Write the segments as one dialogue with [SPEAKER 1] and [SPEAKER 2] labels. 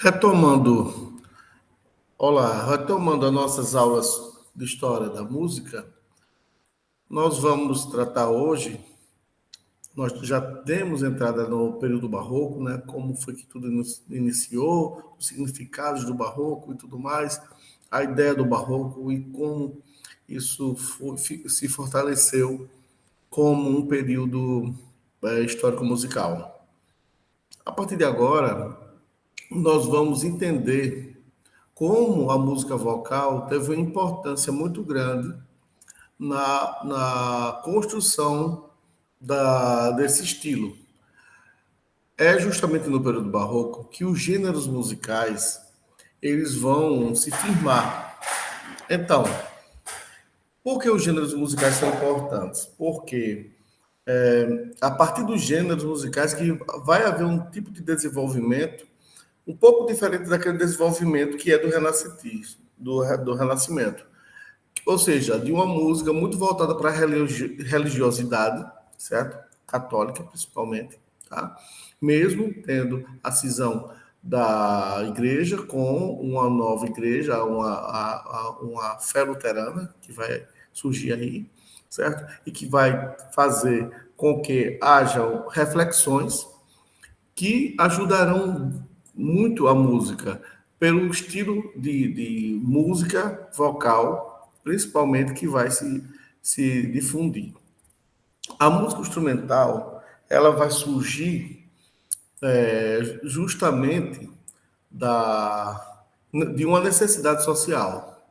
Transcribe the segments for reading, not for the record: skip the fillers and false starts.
[SPEAKER 1] Retomando, olá, retomando as nossas aulas de história da música, nós vamos tratar hoje, nós já temos entrada no período barroco, né? Como foi que tudo iniciou, os significados do barroco e tudo mais, a ideia do barroco e como isso se fortaleceu como um período histórico musical. A partir de agora, nós vamos entender como a música vocal teve uma importância muito grande na construção desse estilo. É justamente no período barroco que os gêneros musicais eles vão se firmar. Então, por que os gêneros musicais são importantes? Porque a partir dos gêneros musicais que vai haver um tipo de desenvolvimento um pouco diferente daquele desenvolvimento que é do renascentismo, do renascimento. Ou seja, de uma música muito voltada para a religiosidade, certo? Católica, principalmente, tá? Mesmo tendo a cisão da igreja com uma nova igreja, uma fé luterana, que vai surgir aí, certo? E que vai fazer com que hajam reflexões que ajudarão muito a música, pelo estilo de música vocal, principalmente, que vai se difundir. A música instrumental, ela vai surgir justamente de uma necessidade social.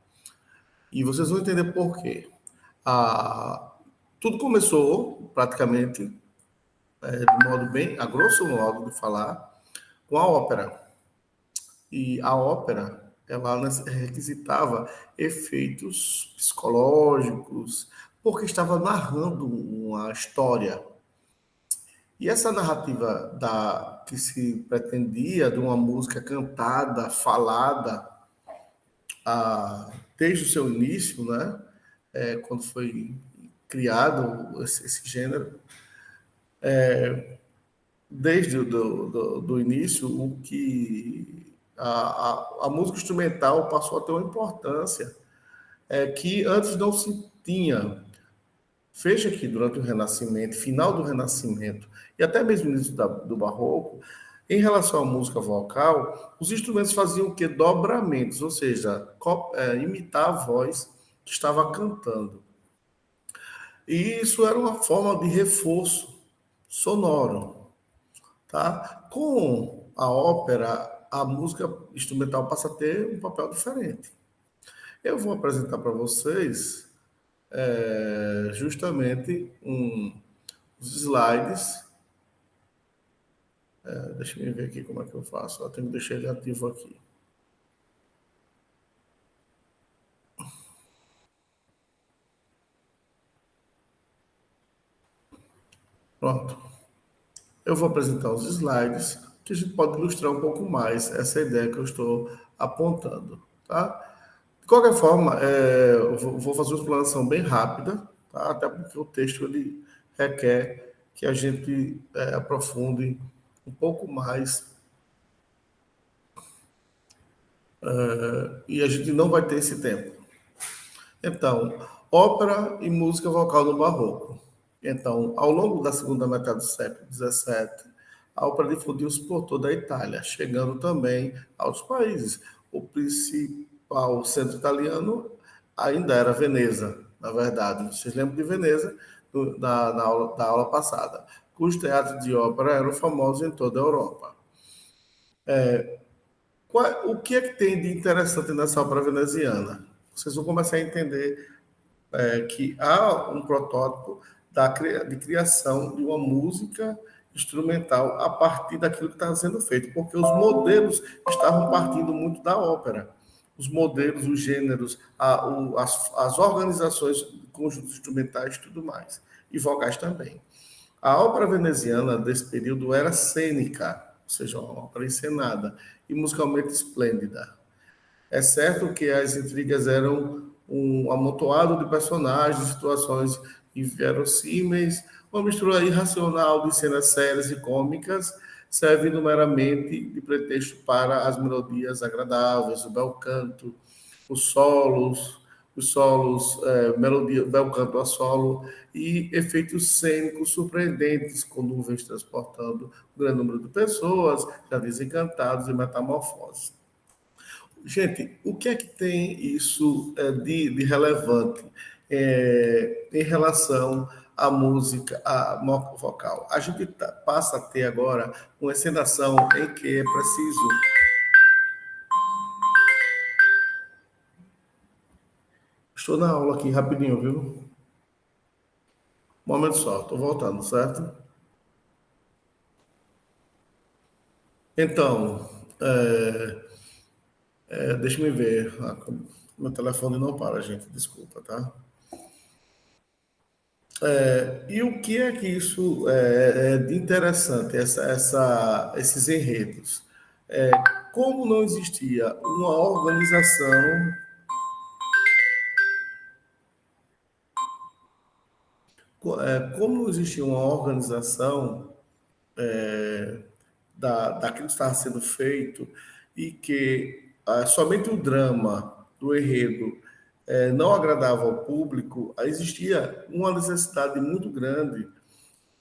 [SPEAKER 1] E vocês vão entender por quê. A, tudo começou, praticamente, de modo bem, a grosso modo de falar, com a ópera. E a ópera, ela requisitava efeitos psicológicos, porque estava narrando uma história. E essa narrativa que se pretendia de uma música cantada, falada, desde o seu início, né? Quando foi criado esse gênero, desde do início, o que a música instrumental passou a ter uma importância que antes não se tinha. Veja que durante o Renascimento, final do Renascimento e até mesmo início do Barroco, em relação à música vocal, os instrumentos faziam o quê? Dobramentos, ou seja, imitar a voz que estava cantando. E isso era uma forma de reforço sonoro. Tá? Com a ópera, a música instrumental passa a ter um papel diferente. Eu vou apresentar para vocês justamente os slides. Deixa eu ver aqui como é que eu faço. Eu tenho que deixar ele ativo aqui. Pronto. Eu vou apresentar os slides que a gente pode ilustrar um pouco mais essa ideia que eu estou apontando. Tá? De qualquer forma, eu vou fazer uma explanação bem rápida, tá? Até porque o texto ele requer que a gente aprofunde um pouco mais e a gente não vai ter esse tempo. Então, ópera e música vocal no Barroco. Então, ao longo da segunda metade do século XVII, a ópera difundiu-se por toda a Itália, chegando também aos países. O principal centro italiano ainda era Veneza, na verdade. Vocês lembram de Veneza da aula passada, cujos teatros de ópera eram famosos em toda a Europa. O que é que tem de interessante nessa ópera veneziana? Vocês vão começar a entender que há um protótipo de criação de uma música instrumental a partir daquilo que está sendo feito, porque os modelos estavam partindo muito da ópera. Os modelos, os gêneros, as organizações, conjuntos instrumentais e tudo mais, e vocais também. A ópera veneziana desse período era cênica, ou seja, uma ópera encenada e musicalmente esplêndida. É certo que as intrigas eram um amontoado de personagens, situações inverossímeis, uma mistura irracional de cenas sérias e cômicas, servindo meramente de pretexto para as melodias agradáveis, o bel canto, os solos, melodia, bel canto a solo e efeitos cênicos surpreendentes, com nuvens transportando um grande número de pessoas, jardins encantados e metamorfoses. Gente, o que é que tem isso de relevante em relação à música, à vocal? A gente passa a ter agora uma encenação em que é preciso. Estou na aula aqui rapidinho, viu? Um momento só, estou voltando, certo? Então, deixa-me ver. Meu telefone não para, gente, desculpa, tá? E o que é que isso é de interessante, esses enredos? É, como não existia uma organização, como não existia uma organização daquilo que estava sendo feito e que somente o drama do enredo não agradava ao público, existia uma necessidade muito grande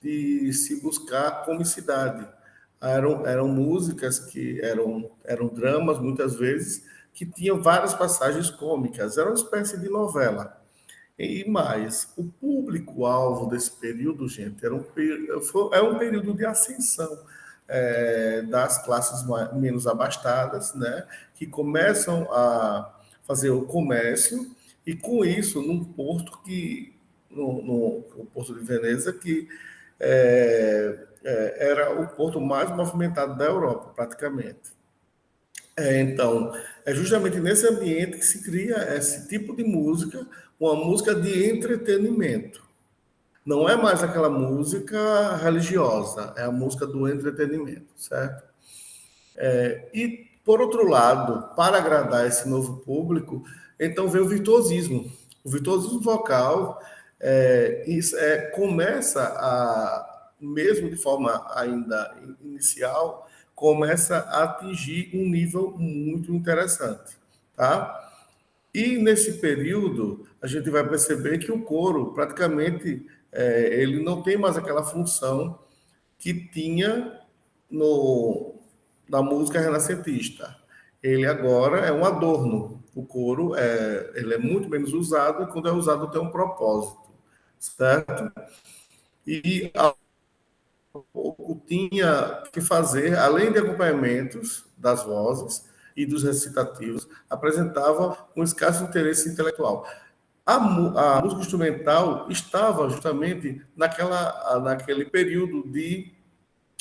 [SPEAKER 1] de se buscar comicidade. Eram músicas que eram dramas, muitas vezes, que tinham várias passagens cômicas. Era uma espécie de novela. E mais, o público-alvo desse período, gente, é um período de ascensão das classes menos abastadas, né, que começam a fazer o comércio, e com isso, num porto no Porto de Veneza, que era o porto mais movimentado da Europa, praticamente. Então, é justamente nesse ambiente que se cria esse tipo de música, uma música de entretenimento. Não é mais aquela música religiosa, é a música do entretenimento, certo? E, por outro lado, para agradar esse novo público, então vem o virtuosismo. O virtuosismo vocal começa mesmo de forma ainda inicial, começa a atingir um nível muito interessante, tá? E nesse período, a gente vai perceber que o coro, praticamente, ele não tem mais aquela função que tinha no, na música renascentista. Ele agora é um adorno. O coro ele é muito menos usado e quando é usado tem um propósito, certo? E tinha que fazer, além de acompanhamentos das vozes e dos recitativos, apresentava um escasso interesse intelectual. A música instrumental estava justamente naquele período de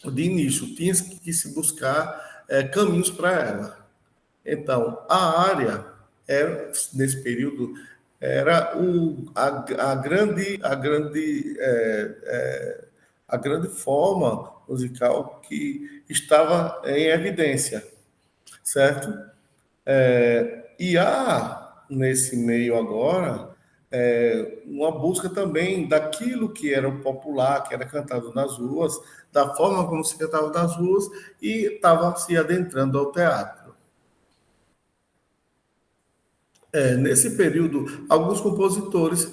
[SPEAKER 1] início, tinha que se buscar caminhos para ela. Então, a área, nesse período, era a grande forma musical que estava em evidência, certo? E há, nesse meio agora, uma busca também daquilo que era o popular, que era cantado nas ruas, da forma como se cantava nas ruas, e estava se adentrando ao teatro. Nesse período, alguns compositores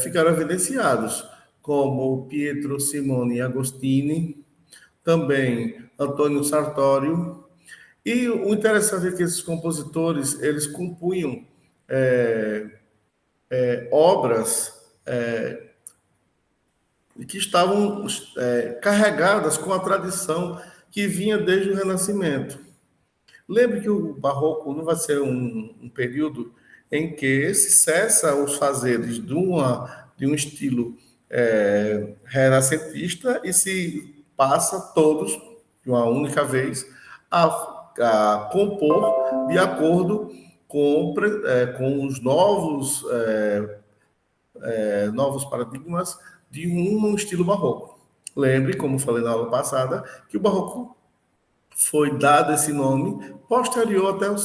[SPEAKER 1] ficaram evidenciados, como Pietro Simone Agostini, também Antônio Sartório. E o interessante é que esses compositores eles compunham obras que estavam carregadas com a tradição que vinha desde o Renascimento. Lembre que o Barroco não vai ser um período em que se cessa os fazeres de um estilo renascentista e se passa todos, de uma única vez, a compor de acordo com os novos paradigmas de um estilo barroco. Lembre, como falei na aula passada, que o barroco foi dado esse nome posterior até a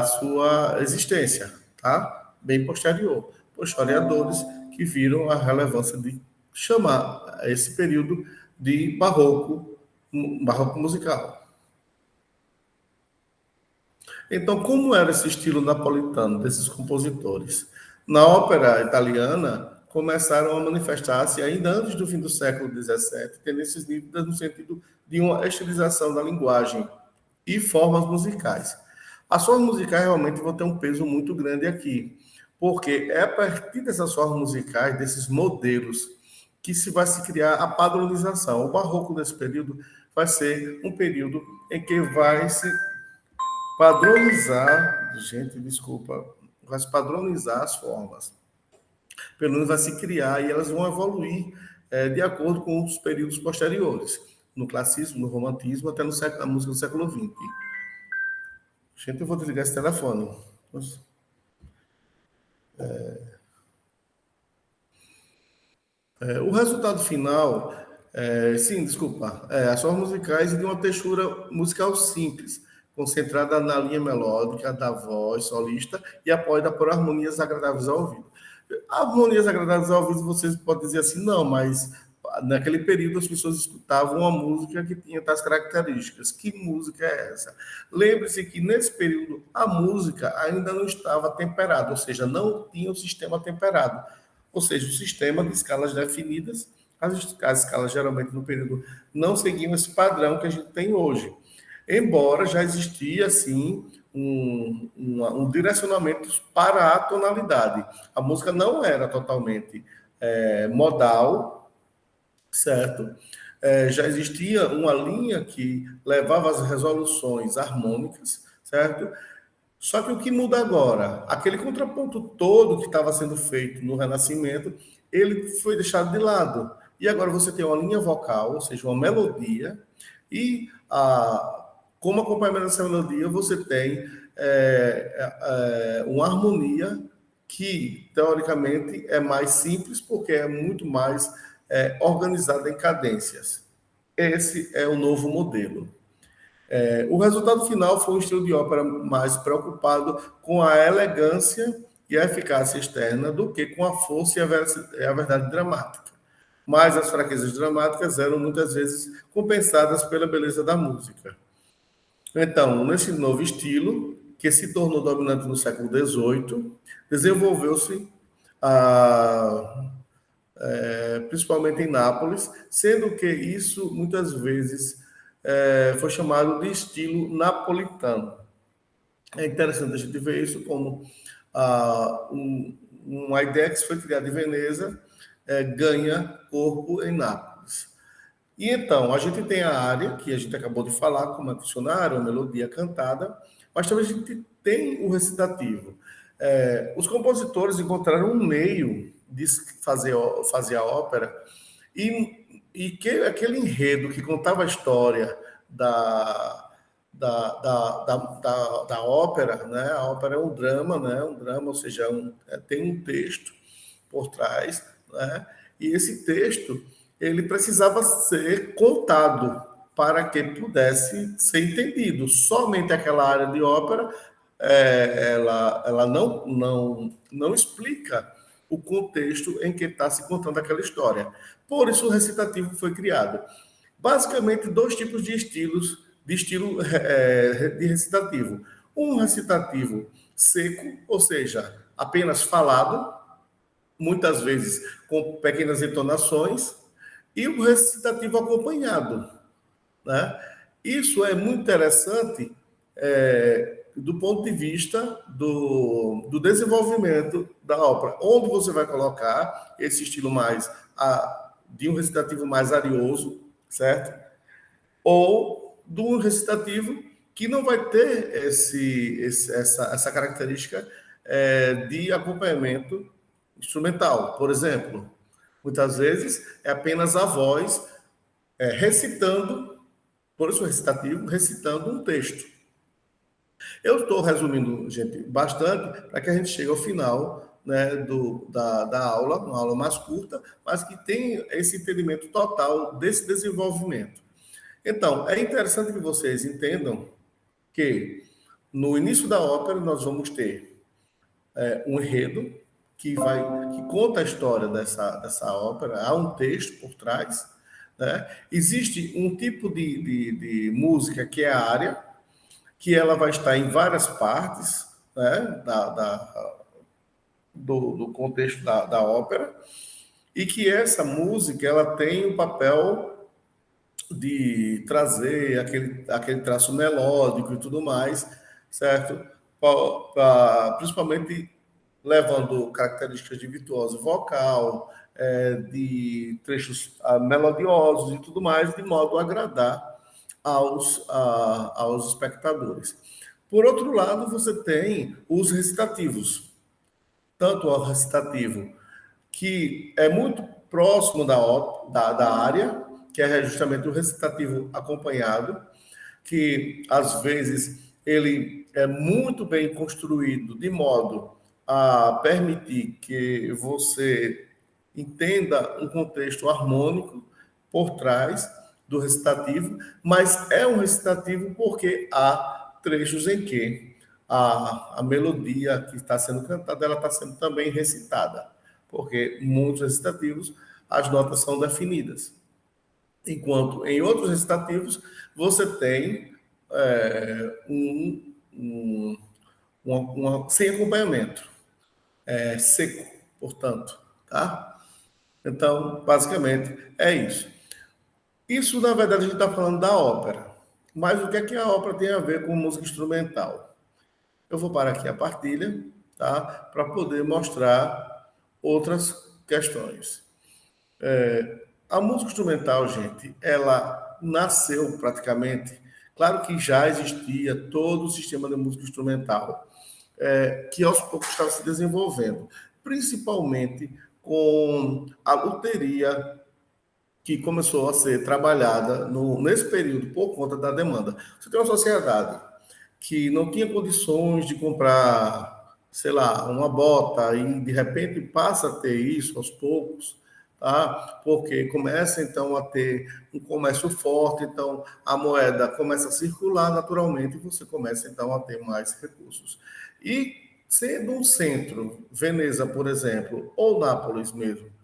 [SPEAKER 1] sua existência, tá? Bem posterior, por historiadores que viram a relevância chamar esse período de barroco musical. Então, como era esse estilo napolitano desses compositores? Na ópera italiana, começaram a manifestar-se, ainda antes do fim do século XVII, tendências nítidas no sentido de uma estilização da linguagem e formas musicais. As formas musicais realmente vão ter um peso muito grande aqui, porque é a partir dessas formas musicais, desses modelos, que se vai se criar a padronização. O barroco nesse período vai ser um período em que vai se padronizar, gente, desculpa, vai se padronizar as formas. Pelo menos vai se criar e elas vão evoluir de acordo com os períodos posteriores, no classicismo, no romantismo, até no século, a música do século XX. Gente, eu vou desligar esse telefone. O resultado final, sim, desculpa, as formas musicais e de uma textura musical simples, concentrada na linha melódica da voz solista e apoiada por harmonias agradáveis ao ouvido. Harmonias agradáveis ao ouvido, vocês podem dizer assim, não, mas naquele período as pessoas escutavam uma música que tinha tais características. Que música é essa? Lembre-se que nesse período a música ainda não estava temperada, ou seja, não tinha o sistema temperado. Ou seja, o sistema de escalas definidas, as escalas geralmente no período não seguiam esse padrão que a gente tem hoje. Embora já existia, assim, um direcionamento para a tonalidade. A música não era totalmente modal, certo? Já existia uma linha que levava as resoluções harmônicas, certo? Só que o que muda agora? Aquele contraponto todo que estava sendo feito no Renascimento, ele foi deixado de lado. E agora você tem uma linha vocal, ou seja, uma melodia, e como acompanhamento dessa melodia você tem uma harmonia que, teoricamente, é mais simples, porque é muito mais organizada em cadências. Esse é o novo modelo. O resultado final foi um estilo de ópera mais preocupado com a elegância e a eficácia externa do que com a força e a verdade dramática. Mas as fraquezas dramáticas eram muitas vezes compensadas pela beleza da música. Então, nesse novo estilo, que se tornou dominante no século XVIII, desenvolveu-se principalmente em Nápoles, sendo que isso muitas vezes foi chamado de estilo napolitano. É interessante a gente ver isso como uma ideia que foi criada em Veneza ganha corpo em Nápoles. E então, a gente tem a área, que a gente acabou de falar, como é funcionário, a melodia cantada, mas também a gente tem o recitativo. Os compositores encontraram um meio de fazer a ópera e aquele enredo que contava a história da ópera, né? A ópera é um drama, né? Um drama, ou seja, tem um texto por trás, né? E esse texto ele precisava ser contado para que pudesse ser entendido. Somente aquela área de ópera ela não explica o contexto em que está se contando aquela história. Por isso o recitativo foi criado. Basicamente, dois tipos de estilo de recitativo. Um recitativo seco, ou seja, apenas falado, muitas vezes com pequenas entonações, e o recitativo acompanhado. Né? Isso é muito interessante do ponto de vista do desenvolvimento da ópera, onde você vai colocar esse estilo mais de um recitativo mais arioso, certo? Ou de um recitativo que não vai ter essa característica de acompanhamento instrumental. Por exemplo, muitas vezes é apenas a voz recitando, por isso recitativo, recitando um texto. Eu estou resumindo, gente, bastante para que a gente chegue ao final, né, da aula, uma aula mais curta, mas que tem esse entendimento total desse desenvolvimento. Então, é interessante que vocês entendam que no início da ópera nós vamos ter um enredo, que conta a história dessa ópera, há um texto por trás, né? Existe um tipo de música que é a área, que ela vai estar em várias partes, né? Do contexto da ópera, e que essa música ela tem o papel de trazer aquele traço melódico e tudo mais, certo? Principalmente levando características de virtuoso vocal, de trechos melodiosos e tudo mais, de modo a agradar aos espectadores. Por outro lado, você tem os recitativos, tanto o recitativo que é muito próximo da área, que é justamente o recitativo acompanhado, que às vezes ele é muito bem construído de modo a permitir que você entenda um contexto harmônico por trás do recitativo, mas é um recitativo porque há trechos em que a melodia que está sendo cantada ela está sendo também recitada, porque muitos recitativos as notas são definidas. Enquanto em outros recitativos você tem sem acompanhamento, seco, portanto, tá? Então, basicamente, é isso. Isso, na verdade, a gente está falando da ópera. Mas o que a ópera tem a ver com música instrumental? Eu vou parar aqui a partilha, tá? Para poder mostrar outras questões. A música instrumental, gente, ela nasceu praticamente. Claro que já existia todo o sistema de música instrumental, que aos poucos estava se desenvolvendo, principalmente com a luteria que começou a ser trabalhada nesse período por conta da demanda. Você tem uma sociedade que não tinha condições de comprar, sei lá, uma bota e de repente passa a ter isso aos poucos, tá? Porque começa então a ter um comércio forte, então a moeda começa a circular naturalmente e você começa então a ter mais recursos. E sendo um centro, Veneza, por exemplo, ou Nápoles mesmo,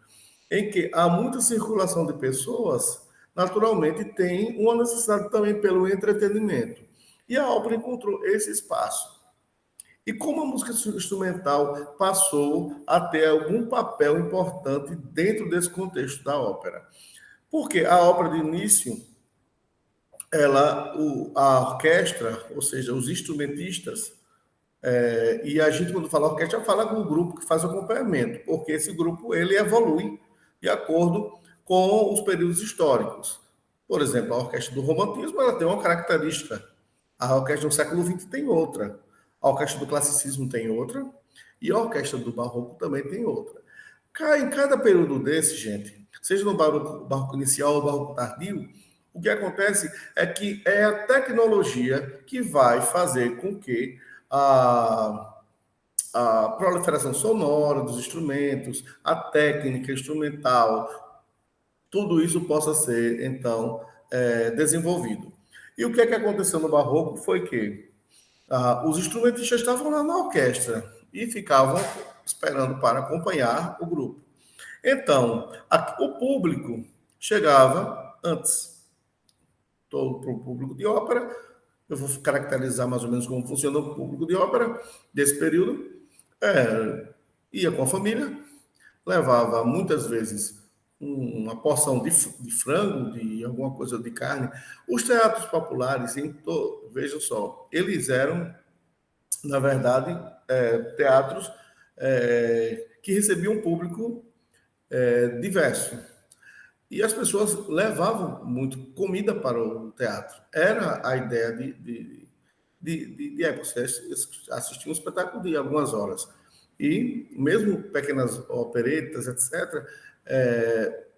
[SPEAKER 1] em que há muita circulação de pessoas, naturalmente tem uma necessidade também pelo entretenimento. E a ópera encontrou esse espaço. E como a música instrumental passou a ter algum papel importante dentro desse contexto da ópera? Porque a ópera de início, a orquestra, ou seja, os instrumentistas, e a gente, quando fala orquestra, fala com o grupo que faz o acompanhamento, porque esse grupo ele evolui de acordo com os períodos históricos. Por exemplo, a orquestra do Romantismo ela tem uma característica, a orquestra do século XX tem outra, a orquestra do Classicismo tem outra, e a orquestra do Barroco também tem outra. Em cada período desse, gente, seja no barroco inicial ou barroco tardio, o que acontece é que é a tecnologia que vai fazer com que a, a proliferação sonora dos instrumentos, a técnica instrumental, tudo isso possa ser, então, desenvolvido. E o que é que aconteceu no Barroco foi que os instrumentistas estavam lá na orquestra e ficavam esperando para acompanhar o grupo. Então, o público chegava antes. Todo para o público de ópera, eu vou caracterizar mais ou menos como funciona o público de ópera desse período. Ia com a família, levava muitas vezes uma porção de frango, de alguma coisa de carne. Os teatros populares, vejam só, eles eram, na verdade, teatros que recebiam um público diverso. E as pessoas levavam muito comida para o teatro. Era a ideia de você assistir um espetáculo de algumas horas. E mesmo pequenas operetas, etc.,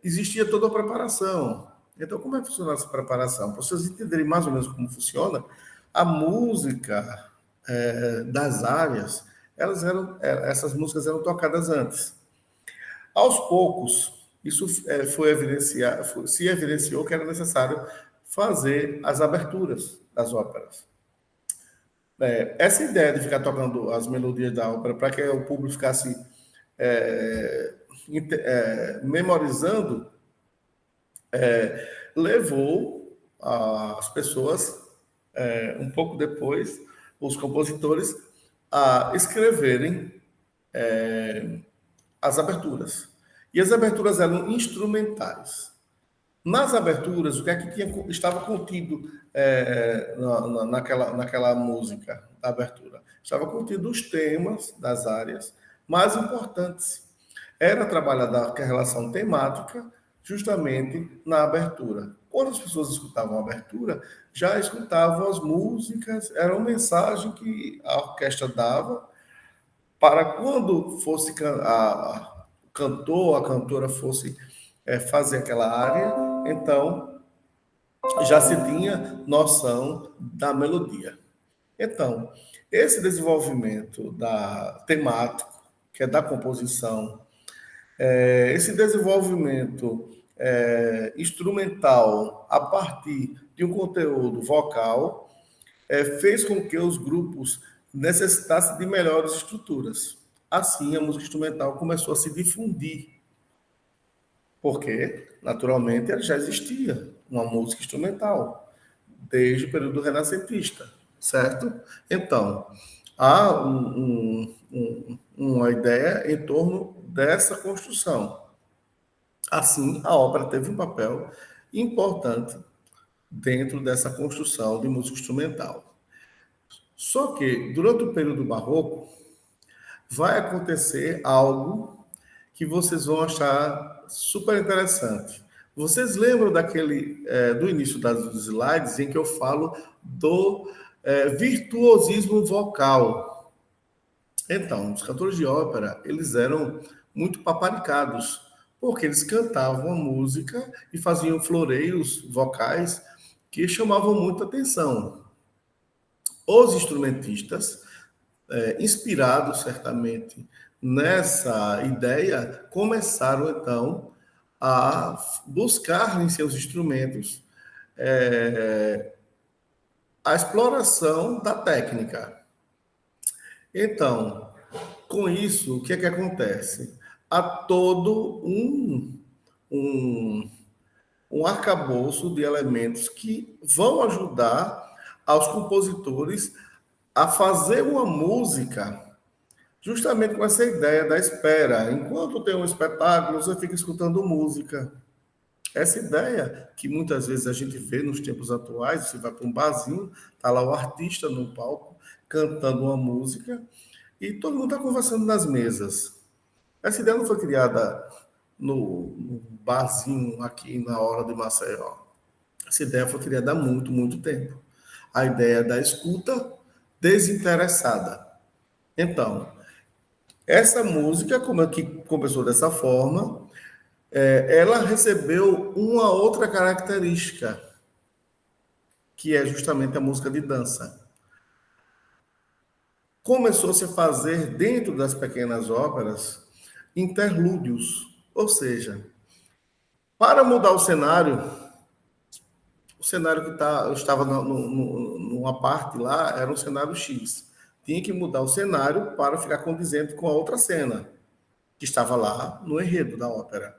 [SPEAKER 1] existia toda a preparação. Então, como é que funciona essa preparação? Para vocês entenderem mais ou menos como funciona, a música das áreas, essas músicas eram tocadas antes. Aos poucos, isso se evidenciou que era necessário fazer as aberturas das óperas. Essa ideia de ficar tocando as melodias da ópera para que o público ficasse memorizando, levou as pessoas, um pouco depois, os compositores, a escreverem as aberturas. E as aberturas eram instrumentais. Nas aberturas, o que é que estava contido naquela música da abertura? Estava contido os temas das áreas mais importantes. Era trabalhada a relação temática justamente na abertura. Quando as pessoas escutavam a abertura, já escutavam as músicas, era uma mensagem que a orquestra dava para quando fosse o cantor, a cantora fosse fazer aquela área, então já se tinha noção da melodia. Então, esse desenvolvimento da temático, que é da composição, esse desenvolvimento instrumental a partir de um conteúdo vocal, fez com que os grupos necessitassem de melhores estruturas. Assim, a música instrumental começou a se difundir, porque, naturalmente, ela já existia uma música instrumental, desde o período renascentista, certo? Então, há uma ideia em torno dessa construção. Assim, a ópera teve um papel importante dentro dessa construção de música instrumental. Só que, durante o período barroco, vai acontecer algo que vocês vão achar super interessante. Vocês lembram do início das slides em que eu falo do virtuosismo vocal? Então, os cantores de ópera, eles eram muito paparicados, porque eles cantavam a música e faziam floreios vocais que chamavam muita atenção. Os instrumentistas, inspirados certamente nessa ideia, começaram então a buscar em seus instrumentos a exploração da técnica. Então, com isso, o que é que acontece? Há todo um, um arcabouço de elementos que vão ajudar aos compositores a fazer uma música justamente com essa ideia da espera. Enquanto tem um espetáculo, você fica escutando música. Essa ideia que muitas vezes a gente vê nos tempos atuais, você vai para um barzinho, está lá o artista no palco cantando uma música e todo mundo está conversando nas mesas. Essa ideia não foi criada no barzinho aqui na hora de Maceió. Essa ideia foi criada há muito, muito tempo. A ideia da escuta desinteressada. Então, essa música, como é que começou dessa forma, ela recebeu uma outra característica, que é justamente a música de dança. Começou-se a fazer, dentro das pequenas óperas, interlúdios, ou seja, para mudar o cenário que estava numa parte lá era um cenário X. Tinha que mudar o cenário para ficar condizente com a outra cena, que estava lá no enredo da ópera.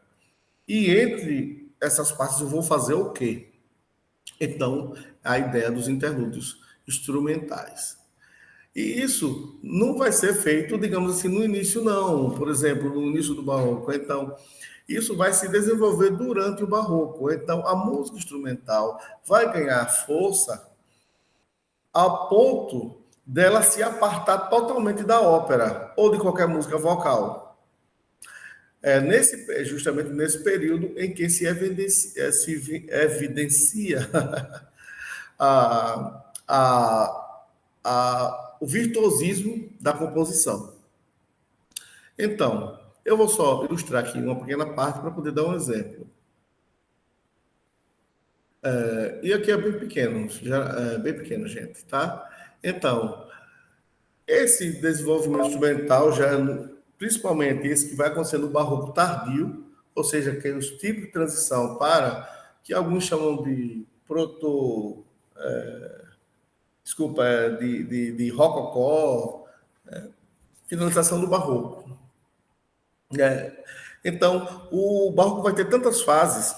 [SPEAKER 1] E entre essas partes eu vou fazer o quê? Então, a ideia dos interlúdios instrumentais. E isso não vai ser feito, digamos assim, no início, não. Por exemplo, no início do barroco. Então, isso vai se desenvolver durante o barroco. Então, a música instrumental vai ganhar força a ponto dela se apartar totalmente da ópera ou de qualquer música vocal. Justamente nesse período em que se evidencia a, a, o virtuosismo da composição. Então, eu vou só ilustrar aqui uma pequena parte para poder dar um exemplo. E aqui é bem pequeno, gente, tá? Então, esse desenvolvimento instrumental principalmente esse que vai acontecer no barroco tardio, ou seja, que é o tipo de transição para que alguns chamam de de rococó, finalização do barroco. É, então, o barroco vai ter tantas fases,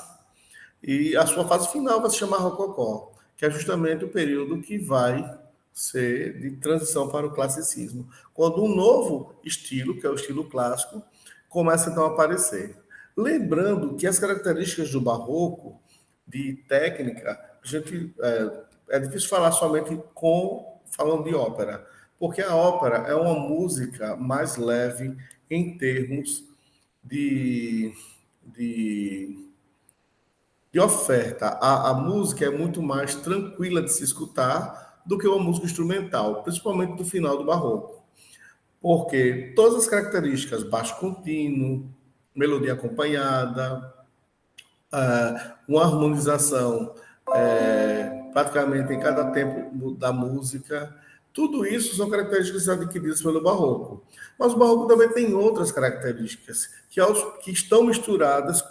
[SPEAKER 1] e a sua fase final vai se chamar rococó, que é justamente o período que vai ser de transição para o classicismo, quando um novo estilo, que é o estilo clássico, começa então a aparecer. Lembrando que as características do barroco, de técnica, é difícil falar somente falando de ópera, porque a ópera é uma música mais leve em termos de, de, de oferta. A música é muito mais tranquila de se escutar do que uma música instrumental, principalmente do final do barroco. Porque todas as características, baixo contínuo, melodia acompanhada, uma harmonização praticamente em cada tempo da música. Tudo isso são características adquiridas pelo barroco. Mas o barroco também tem outras características que estão misturadas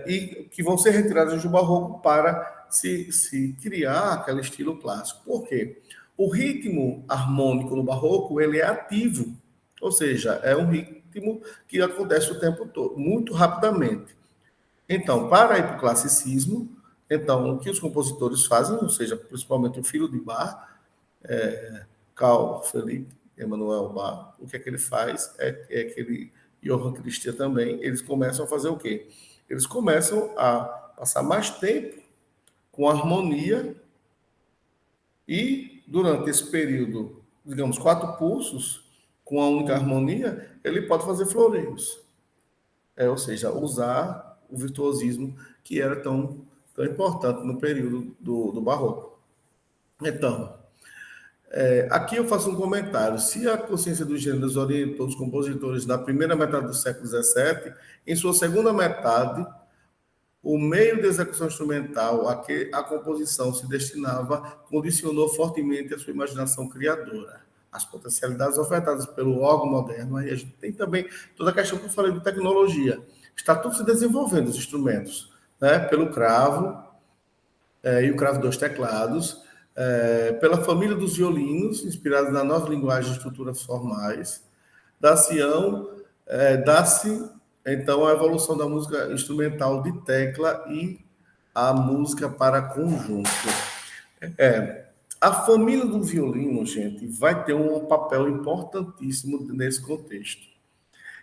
[SPEAKER 1] e que vão ser retiradas do barroco para se criar aquele estilo clássico. Por quê? O ritmo harmônico no barroco ele é ativo, ou seja, é um ritmo que acontece o tempo todo, muito rapidamente. Então, para ir para o classicismo, então, o que os compositores fazem, ou seja, principalmente o filho de Bach, Carl Felipe Emanuel Bach, o que é que ele faz? É que ele, Johann Christian também, eles começam a fazer o quê? Eles começam a passar mais tempo com harmonia e, durante esse período, digamos, 4 pulsos, com a única harmonia, ele pode fazer floreios. Ou seja, usar o virtuosismo que era tão importante no período do Barroco. Então, aqui eu faço um comentário. Se a consciência dos gêneros orientou os compositores na primeira metade do século XVII, em sua segunda metade, o meio de execução instrumental a que a composição se destinava condicionou fortemente a sua imaginação criadora. As potencialidades ofertadas pelo órgão moderno, aí a gente tem também toda a questão que eu falei de tecnologia. Está tudo se desenvolvendo, os instrumentos, né? Pelo cravo, e o cravo dos teclados, pela família dos violinos, inspirados na nova linguagem de estruturas formais, dá-se então a evolução da música instrumental de tecla e a música para conjunto. A família do violino, gente, vai ter um papel importantíssimo nesse contexto.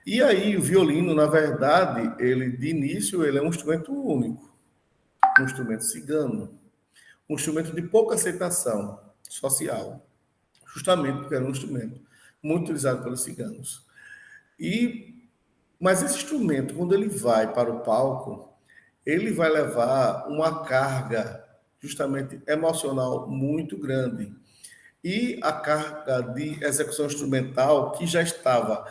[SPEAKER 1] E aí, o violino, na verdade, ele de início, ele é um instrumento único, um instrumento cigano, um instrumento de pouca aceitação social, justamente porque era um instrumento muito utilizado pelos ciganos. Mas esse instrumento, quando ele vai para o palco, ele vai levar uma carga justamente emocional muito grande. E a carga de execução instrumental, que já estava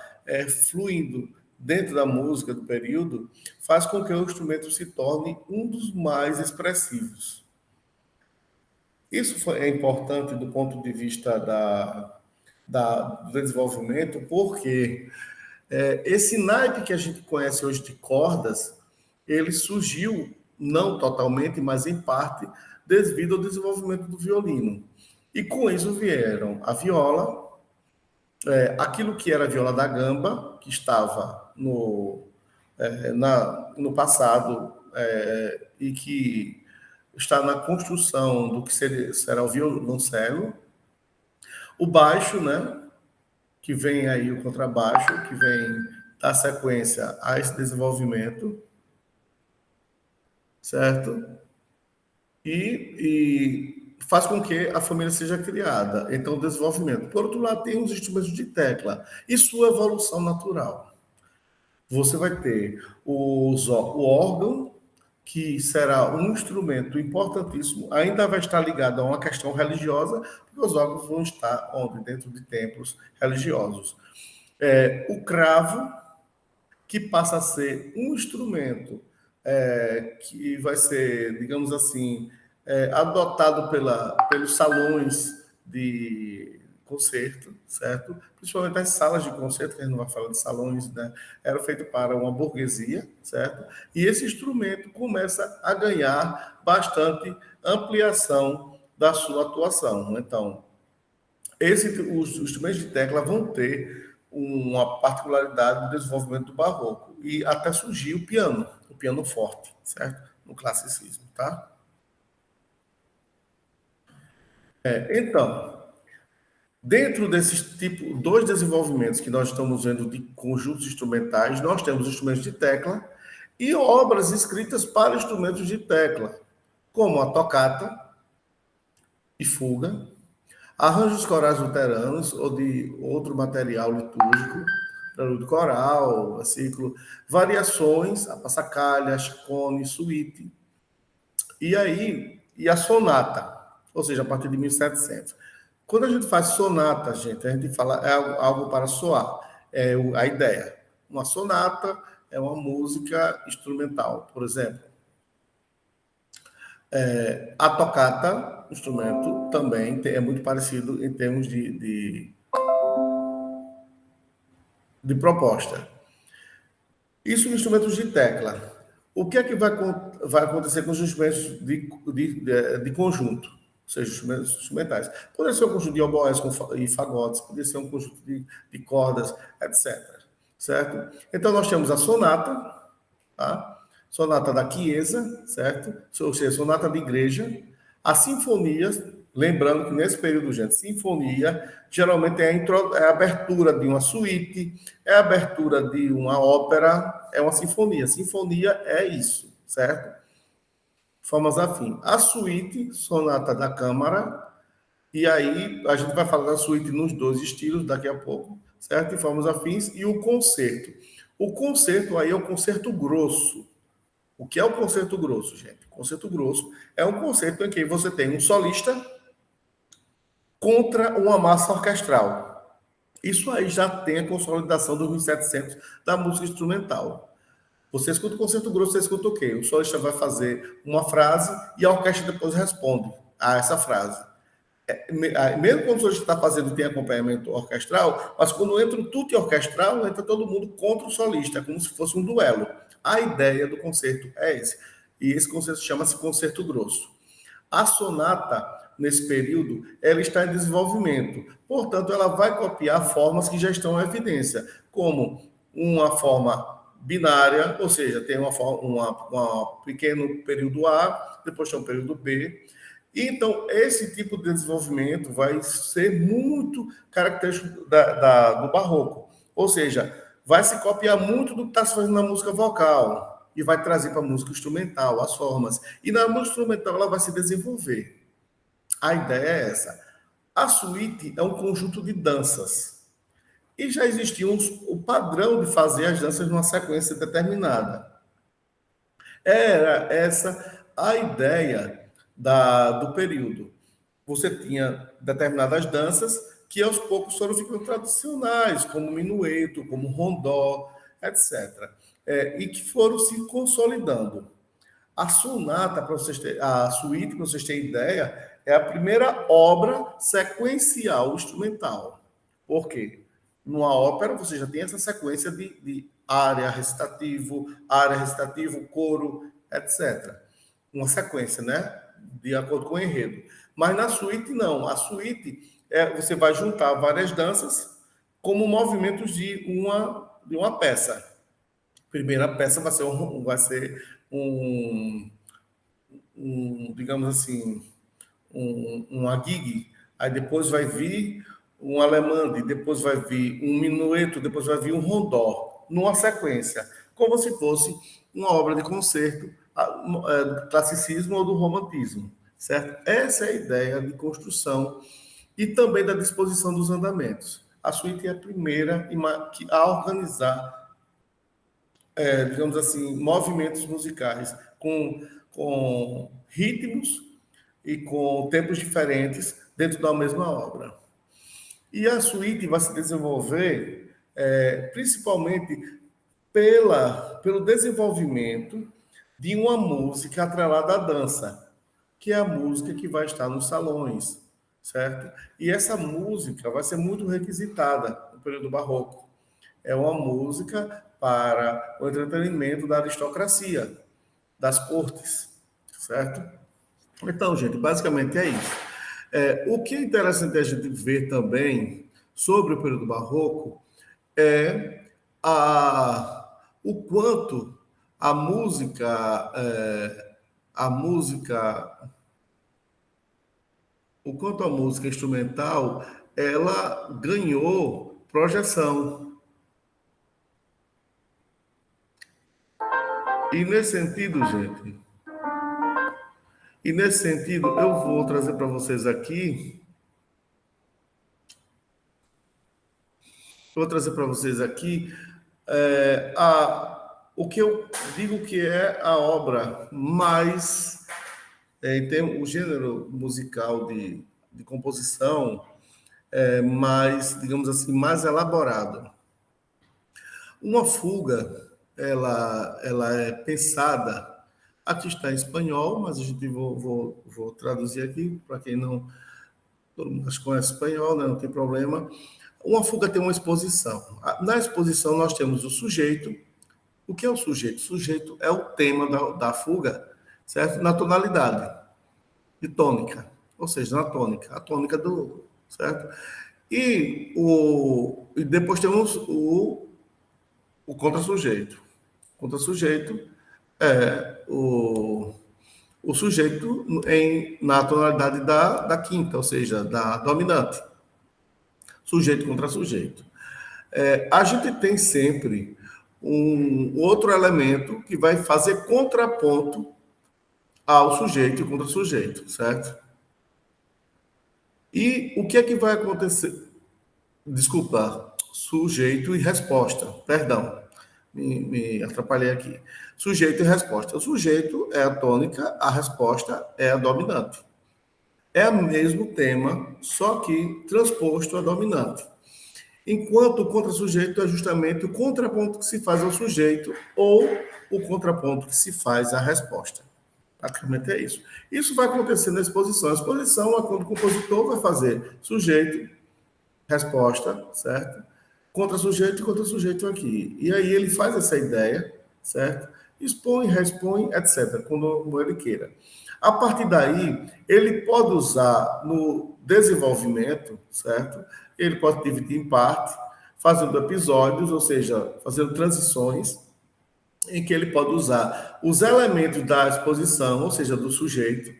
[SPEAKER 1] fluindo dentro da música do período, faz com que o instrumento se torne um dos mais expressivos. Isso é importante do ponto de vista do desenvolvimento, porque esse naipe que a gente conhece hoje de cordas, ele surgiu não totalmente, mas em parte, devido ao desenvolvimento do violino. E com isso vieram a viola, aquilo que era a viola da gamba, que estava no passado e que está na construção do que será o violoncelo, o baixo, né, que vem aí o contrabaixo, que vem dar sequência a esse desenvolvimento, certo? E faz com que a família seja criada. Então, o desenvolvimento. Por outro lado, tem os instrumentos de tecla e sua evolução natural. Você vai ter o órgão, que será um instrumento importantíssimo, ainda vai estar ligado a uma questão religiosa, porque os órgãos vão estar onde? Dentro de templos religiosos. O cravo, que passa a ser um instrumento que vai ser, digamos assim, adotado pelos salões de concerto, certo? Principalmente as salas de concerto, que a gente não vai falar de salões, né? Era feito para uma burguesia, certo? E esse instrumento começa a ganhar bastante ampliação da sua atuação. Então, os instrumentos de tecla vão ter uma particularidade do desenvolvimento do barroco. E até surgiu o piano forte, certo? No classicismo, tá? Então, dentro desses tipo, dois desenvolvimentos que nós estamos vendo de conjuntos instrumentais, nós temos instrumentos de tecla e obras escritas para instrumentos de tecla, como a tocata e fuga, arranjos corais luteranos ou de outro material litúrgico, prelúdio coral, ciclo, variações, a passacaglia, chicone, suíte, e a sonata, ou seja, a partir de 1700. Quando a gente faz sonata, gente, a gente fala algo para soar, a ideia. Uma sonata é uma música instrumental, por exemplo. A tocata, instrumento, também é muito parecido em termos de proposta. Isso em instrumentos de tecla. O que é que vai acontecer com os instrumentos de conjunto? Ou seja, instrumentos instrumentais. Poderia ser um conjunto de oboés e fagotes, poderia ser um conjunto de cordas, etc. Certo? Então, nós temos a sonata, tá? Sonata da Chiesa, certo? Ou seja, sonata de igreja. A sinfonia, lembrando que nesse período, gente, sinfonia geralmente é a abertura de uma suíte, é a abertura de uma ópera, é uma sinfonia. Sinfonia é isso, certo? Formas afim. A suíte, sonata da Câmara, e aí a gente vai falar da suíte nos dois estilos daqui a pouco, certo? E formas afins, e o concerto. O concerto aí é o concerto grosso. O que é o concerto grosso, gente? O concerto grosso é um concerto em que você tem um solista contra uma massa orquestral. Isso aí já tem a consolidação dos 1700 da música instrumental. Você escuta o concerto grosso, você escuta o quê? O solista vai fazer uma frase e a orquestra depois responde a essa frase. Mesmo quando o solista está fazendo, tem acompanhamento orquestral, mas quando entra o tutti orquestral, entra todo mundo contra o solista, como se fosse um duelo. A ideia do concerto é esse. E esse concerto chama-se concerto grosso. A sonata, nesse período, ela está em desenvolvimento. Portanto, ela vai copiar formas que já estão em evidência, como uma forma binária, ou seja, tem uma pequeno período A, depois tem um período B. Então, esse tipo de desenvolvimento vai ser muito característico do barroco. Ou seja, vai se copiar muito do que está se fazendo na música vocal e vai trazer para a música instrumental as formas. E na música instrumental ela vai se desenvolver. A ideia é essa. A suíte é um conjunto de danças. E já existia o padrão de fazer as danças numa sequência determinada. Era essa a ideia do período. Você tinha determinadas danças que aos poucos foram ficando tradicionais, como minueto, como rondó, etc. E que foram se consolidando. A sonata, a suíte, para vocês terem ideia, é a primeira obra sequencial instrumental. Por quê? Numa ópera, você já tem essa sequência de área recitativo, coro, etc. Uma sequência, né? De acordo com o enredo. Mas na suíte, não. A suíte, você vai juntar várias danças como movimentos de uma peça. A primeira peça vai ser digamos assim, uma gig, aí depois vai vir um alemande, depois vai vir um minueto, depois vai vir um rondó, numa sequência, como se fosse uma obra de concerto do classicismo ou do romantismo, certo? Essa é a ideia de construção e também da disposição dos andamentos. A suíte é a primeira a organizar, digamos assim, movimentos musicais com ritmos e com tempos diferentes dentro da mesma obra. E a suíte vai se desenvolver principalmente pelo desenvolvimento de uma música atrelada à dança, que é a música que vai estar nos salões, certo? E essa música vai ser muito requisitada no período barroco. É uma música para o entretenimento da aristocracia, das cortes, certo? Então, gente, basicamente é isso. O que é interessante a gente ver também sobre o período barroco é o quanto a música, a música, o quanto a música instrumental ela ganhou projeção. E nesse sentido, gente, eu vou trazer para vocês aqui o que eu digo que é a obra mais, tem o gênero musical de composição mais, digamos assim, mais elaborado. Uma fuga, ela é pensada, aqui está em espanhol, mas a gente vou traduzir aqui para quem não, todo mundo conhece espanhol, né? Não tem problema. Uma fuga tem uma exposição. Na exposição nós temos o sujeito. O que é o sujeito? O sujeito é o tema da fuga, certo? Na tonalidade de tônica, ou seja, na tônica, a tônica do, certo? E depois temos o contra-sujeito. Contra-sujeito é o sujeito na tonalidade da quinta, ou seja, da dominante. Sujeito contra sujeito. A gente tem sempre um outro elemento que vai fazer contraponto ao sujeito e contra sujeito, certo? E o que é que vai acontecer? Desculpa, sujeito e resposta, perdão, me atrapalhei aqui. Sujeito e resposta. O sujeito é a tônica, a resposta é a dominante. É o mesmo tema, só que transposto a dominante. Enquanto o contra-sujeito é justamente o contraponto que se faz ao sujeito ou o contraponto que se faz à resposta. Praticamente é isso. Isso vai acontecer na exposição. A exposição é quando o compositor vai fazer sujeito, resposta, certo? Contra-sujeito e contra-sujeito aqui. E aí ele faz essa ideia, certo? Expõe, respõe, etc., quando ele queira. A partir daí, ele pode usar no desenvolvimento, certo? Ele pode dividir em parte, fazendo episódios, ou seja, fazendo transições, em que ele pode usar os elementos da exposição, ou seja, do sujeito,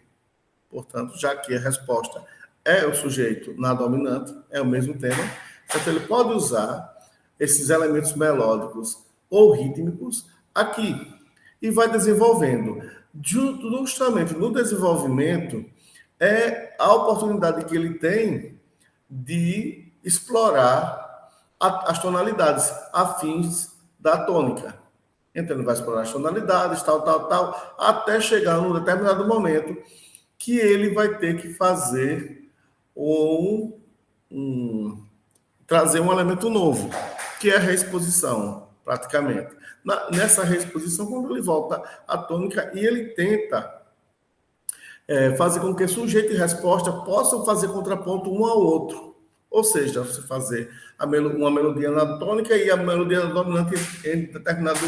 [SPEAKER 1] portanto, já que a resposta é o sujeito na dominante, é o mesmo tema, então ele pode usar esses elementos melódicos ou rítmicos aqui e vai desenvolvendo. Justamente no desenvolvimento é a oportunidade que ele tem de explorar as tonalidades afins da tônica. Então, ele vai explorar as tonalidades, tal, até chegar num determinado momento que ele vai ter que fazer trazer um elemento novo, que é a reexposição, praticamente. Nessa reexposição, quando ele volta à tônica e ele tenta fazer com que sujeito e resposta possam fazer contraponto um ao outro. Ou seja, você fazer uma melodia na tônica e a melodia dominante em determinado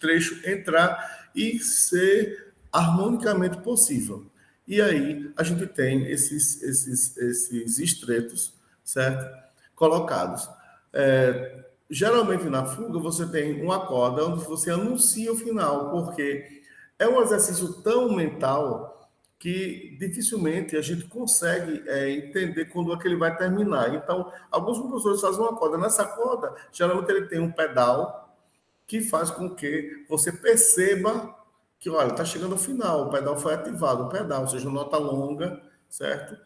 [SPEAKER 1] trecho entrar e ser harmonicamente possível. E aí a gente tem esses estretos, certo? Colocados. Geralmente na fuga você tem uma corda onde você anuncia o final, porque é um exercício tão mental que dificilmente a gente consegue entender quando é que ele vai terminar. Então, alguns professores fazem uma corda. Nessa corda, geralmente ele tem um pedal que faz com que você perceba que, olha, está chegando ao final, o pedal foi ativado, o pedal, ou seja, nota longa, certo?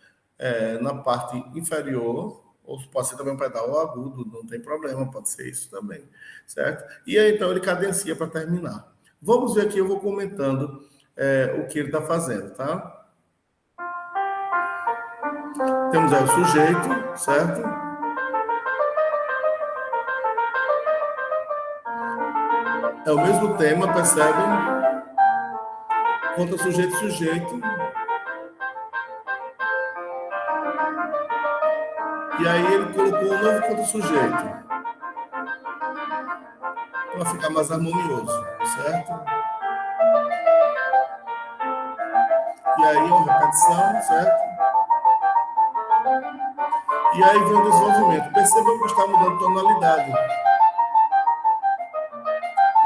[SPEAKER 1] Na parte inferior, ou pode ser também um pedal agudo, não tem problema, pode ser isso também, certo? E aí, então, ele cadencia para terminar. Vamos ver aqui, eu vou comentando o que ele está fazendo, tá? Temos aí o sujeito, certo? É o mesmo tema, percebem? Contra sujeito, sujeito. E aí ele colocou um novo contra-sujeito. Para ficar mais harmonioso, certo? E aí uma repetição, certo? E aí vem o desenvolvimento. Percebam que está mudando tonalidade.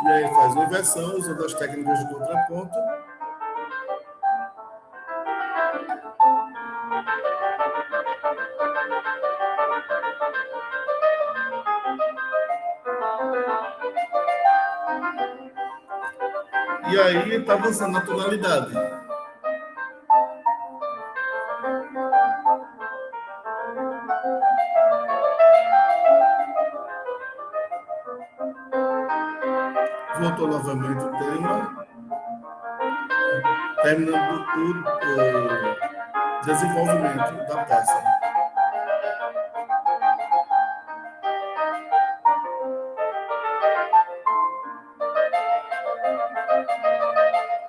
[SPEAKER 1] E aí faz uma inversão usando as técnicas de contraponto. E aí está avançando na tonalidade. Voltou novamente o tema, terminando o desenvolvimento da peça.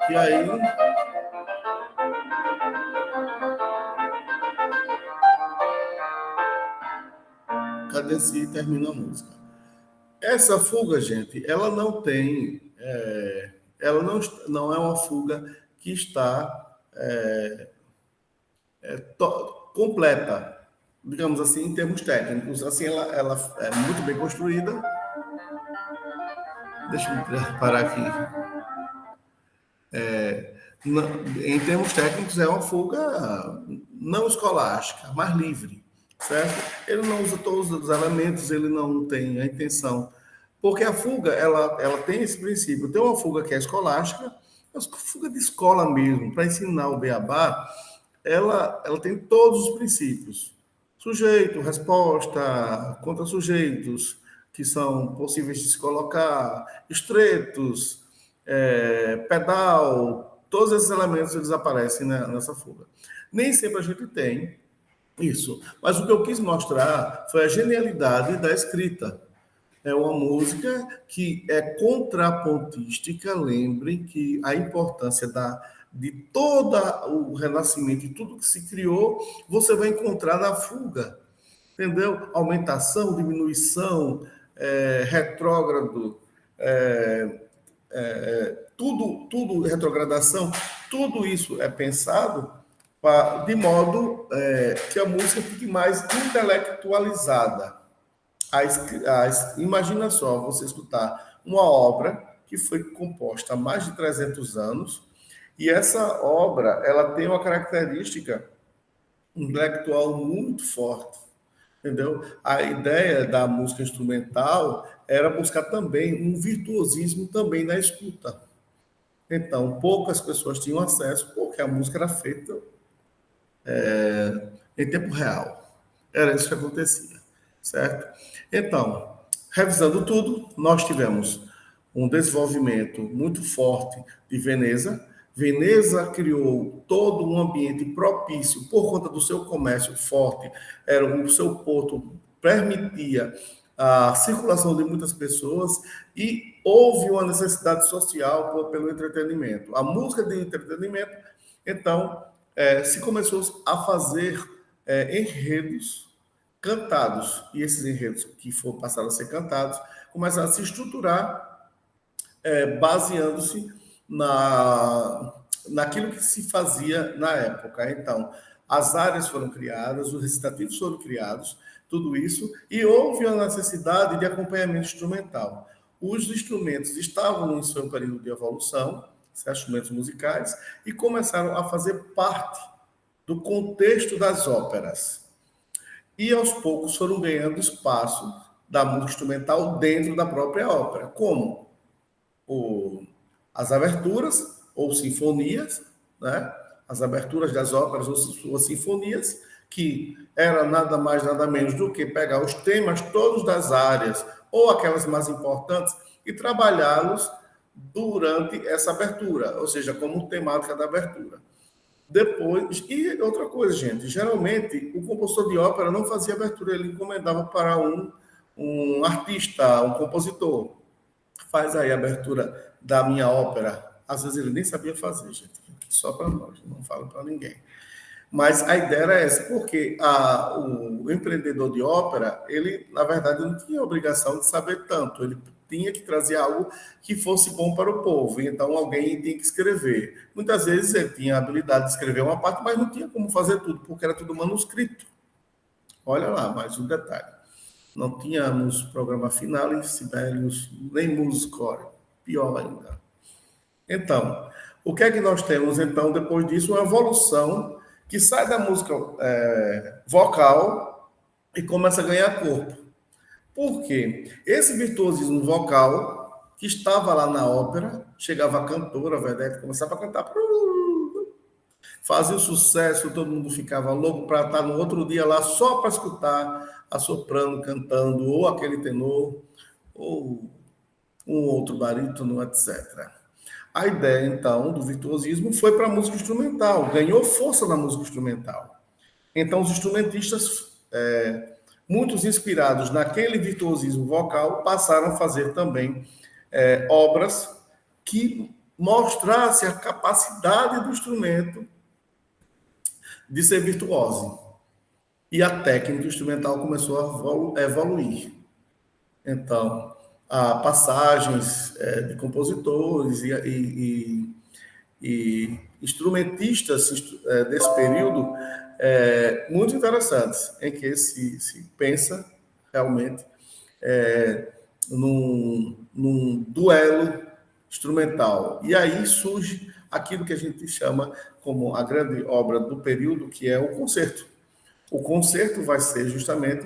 [SPEAKER 1] E aí, cadencia e termina a música. Essa fuga, gente, ela não tem, ela não é uma fuga que está completa, digamos assim, em termos técnicos. Assim, ela é muito bem construída. Deixa eu parar aqui. Em termos técnicos, é uma fuga não escolástica, mas livre, certo? Ele não usa todos os elementos, ele não tem a intenção. Porque a fuga, ela tem esse princípio. Tem uma fuga que é escolástica, mas fuga de escola mesmo, para ensinar o beabá, ela tem todos os princípios. Sujeito, resposta, contra-sujeitos, que são possíveis de se colocar, estretos, pedal, todos esses elementos eles aparecem nessa fuga. Nem sempre a gente tem isso, mas o que eu quis mostrar foi a genialidade da escrita. É uma música que é contrapontística, lembrem que a importância de todo o renascimento e tudo que se criou, você vai encontrar na fuga, entendeu? Aumentação, diminuição, retrógrado, tudo retrogradação, tudo isso é pensado de modo que a música fique mais intelectualizada. Imagina só você escutar uma obra que foi composta há mais de 300 anos e essa obra ela tem uma característica intelectual muito forte, entendeu? A ideia da música instrumental era buscar também um virtuosismo também na escuta. Então, poucas pessoas tinham acesso porque a música era feita em tempo real. Era isso que acontecia, certo? Então, revisando tudo, nós tivemos um desenvolvimento muito forte de Veneza. Veneza criou todo um ambiente propício por conta do seu comércio forte, era o seu porto permitia a circulação de muitas pessoas e houve uma necessidade social pelo entretenimento. A música de entretenimento, então, se começou a fazer enredos cantados, e esses enredos que passaram a ser cantados começaram a se estruturar baseando-se naquilo que se fazia na época. Então, as áreas foram criadas, os recitativos foram criados, tudo isso, e houve a necessidade de acompanhamento instrumental. Os instrumentos estavam em seu período de evolução, instrumentos musicais, e começaram a fazer parte do contexto das óperas. E aos poucos foram ganhando espaço da música instrumental dentro da própria ópera, como as aberturas ou sinfonias, né? As aberturas das óperas ou sinfonias, que era nada mais, nada menos do que pegar os temas todos das áreas ou aquelas mais importantes e trabalhá-los durante essa abertura, ou seja, como temática da abertura. Depois, e outra coisa, gente, geralmente o compositor de ópera não fazia abertura, ele encomendava para um artista, um compositor. Faz aí a abertura da minha ópera. Às vezes ele nem sabia fazer, gente, só para nós, não falo para ninguém. Mas a ideia era essa, porque o empreendedor de ópera, ele, na verdade, não tinha obrigação de saber tanto, ele tinha que trazer algo que fosse bom para o povo, então alguém tinha que escrever. Muitas vezes ele tinha a habilidade de escrever uma parte, mas não tinha como fazer tudo, porque era tudo manuscrito. Olha lá, mais um detalhe. Não tínhamos programa Finale, Sibelius, nem Musicório. pior ainda. Então, o que é que nós temos, então, depois disso? Uma evolução que sai da música vocal e começa a ganhar corpo. Por quê? Esse virtuosismo vocal, que estava lá na ópera, chegava a cantora, a verdade, começava a cantar, fazia o sucesso, todo mundo ficava louco para estar no outro dia lá só para escutar a soprano cantando, ou aquele tenor, ou um outro barítono, etc. A ideia, então, do virtuosismo foi para a música instrumental, ganhou força na música instrumental. Então, os instrumentistas, muitos inspirados naquele virtuosismo vocal, passaram a fazer também obras que mostrassem a capacidade do instrumento de ser virtuoso. E a técnica instrumental começou a evoluir. Então, há passagens de compositores e instrumentistas desse período muito interessantes, em que se pensa realmente num duelo instrumental. E aí surge aquilo que a gente chama como a grande obra do período, que é o concerto. O concerto vai ser justamente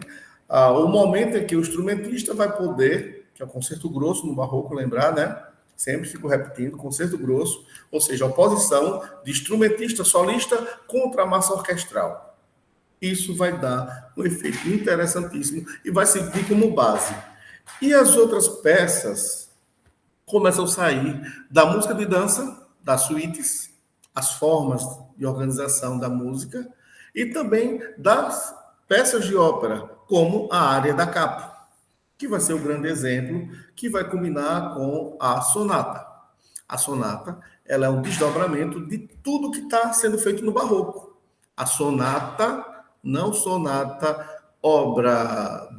[SPEAKER 1] o momento em que o instrumentista vai poder, que é o concerto grosso no barroco, lembrar, né? Sempre fico repetindo, concerto grosso, ou seja, a oposição de instrumentista solista contra a massa orquestral. Isso vai dar um efeito interessantíssimo e vai servir como base. E as outras peças começam a sair da música de dança, das suítes, as formas de organização da música, e também das peças de ópera, como a área da capa, que vai ser o grande exemplo, que vai combinar com a sonata. A sonata, ela é um desdobramento de tudo que está sendo feito no barroco. A sonata, não sonata, obra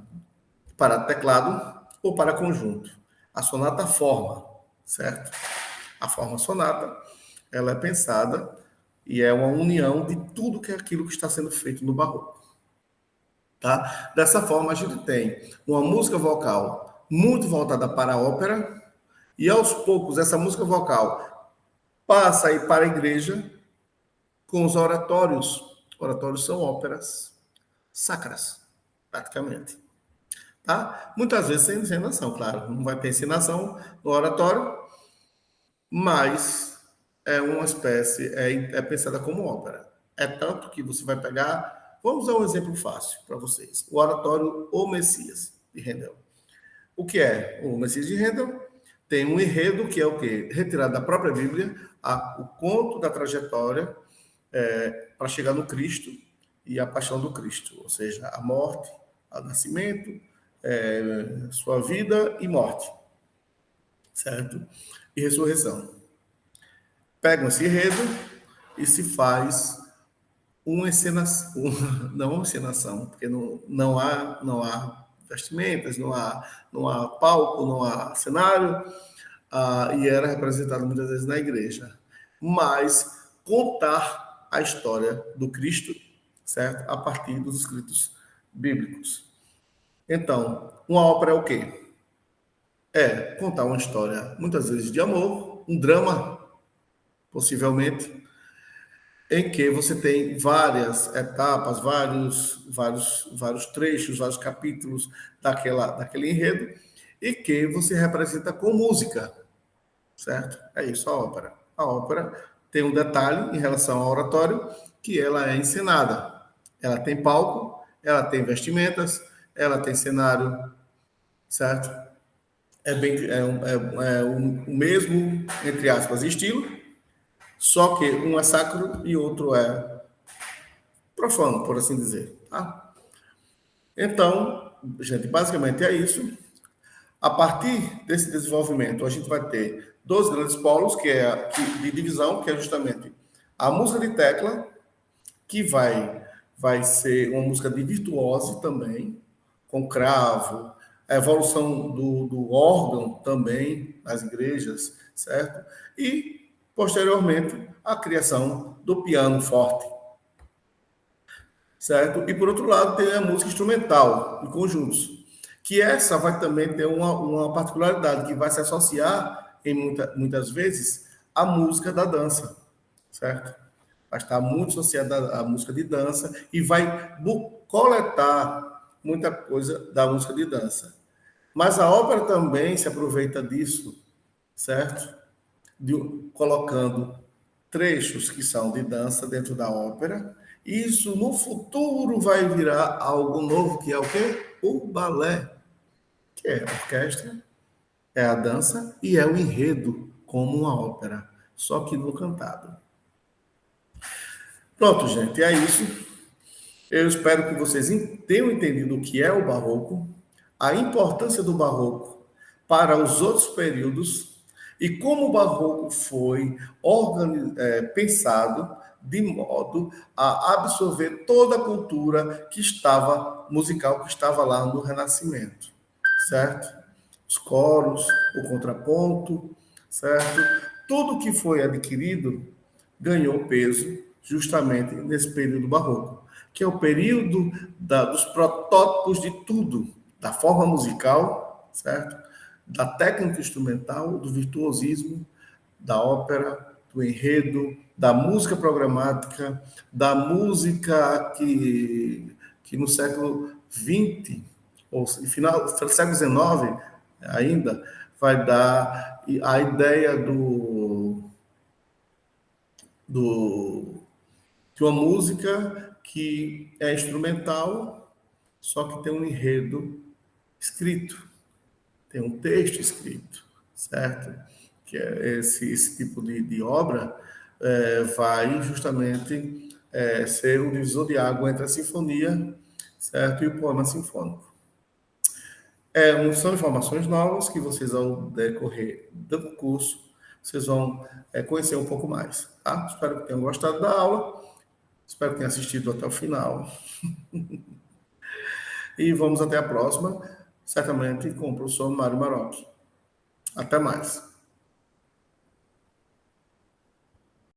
[SPEAKER 1] para teclado ou para conjunto. A sonata forma, certo? A forma sonata, ela é pensada e é uma união de tudo que é aquilo que está sendo feito no barroco. Tá? Dessa forma, a gente tem uma música vocal muito voltada para a ópera e, aos poucos, essa música vocal passa a ir para a igreja com os oratórios. Oratórios são óperas sacras, praticamente. Tá? Muitas vezes sem encenação, claro. Não vai ter encenação no oratório, mas é uma espécie, é pensada como ópera. É tanto que você vai pegar, vamos dar um exemplo fácil para vocês. O oratório O Messias, de Handel. O que é o Messias de Handel? Tem um enredo que é o quê? Retirado da própria Bíblia, o conto da trajetória para chegar no Cristo e a paixão do Cristo, ou seja, a morte, o nascimento, sua vida e morte, certo? E ressurreição. Pegam esse enredo e se faz uma encenação, não uma encenação, porque não há vestimentas, não há palco, não há cenário, e era representado muitas vezes na igreja. Mas contar a história do Cristo, certo? A partir dos escritos bíblicos. Então, uma ópera é o quê? É contar uma história, muitas vezes de amor, um drama, possivelmente, em que você tem várias etapas, vários trechos, vários capítulos daquele enredo, e que você representa com música, certo? É isso a ópera. A ópera tem um detalhe em relação ao oratório, que ela é encenada. Ela tem palco, ela tem vestimentas, ela tem cenário, certo? O mesmo, entre aspas, estilo, só que um é sacro e outro é profano, por assim dizer. Tá? Então, gente, basicamente é isso. A partir desse desenvolvimento, a gente vai ter dois grandes polos, de divisão, que é justamente a música de tecla, que vai ser uma música de virtuose também, com cravo, a evolução do órgão também nas igrejas, certo? E, posteriormente, a criação do piano forte, certo? E, por outro lado, tem a música instrumental, de conjuntos, que essa vai também ter uma particularidade, que vai se associar muitas vezes, a música da dança, certo? Vai estar muito associada à música de dança e vai coletar muita coisa da música de dança. Mas a ópera também se aproveita disso, certo? Colocando trechos que são de dança dentro da ópera. Isso no futuro vai virar algo novo, que é o quê? O balé, que é a orquestra, é a dança e é o enredo, como uma ópera, só que no cantado. Pronto, gente, é isso. Eu espero que vocês tenham entendido o que é o barroco, a importância do barroco para os outros períodos e como o barroco foi pensado de modo a absorver toda a cultura que estava musical que estava lá no Renascimento, certo? Os coros, o contraponto, certo? Tudo que foi adquirido ganhou peso justamente nesse período barroco, que é o período dos protótipos de tudo, da forma musical, certo? Da técnica instrumental, do virtuosismo, da ópera, do enredo, da música programática, da música que no século XX, ou final do século XIX ainda, vai dar a ideia de uma música que é instrumental, só que tem um enredo escrito, tem um texto escrito, certo? Que é esse tipo de obra vai justamente ser um divisor de água entre a sinfonia, certo? E o poema sinfônico. São informações novas que vocês, ao decorrer do curso, vocês vão conhecer um pouco mais, tá? Espero que tenham gostado da aula, espero que tenham assistido até o final. E vamos até a próxima, certamente com o professor Mário Maroc. Até mais.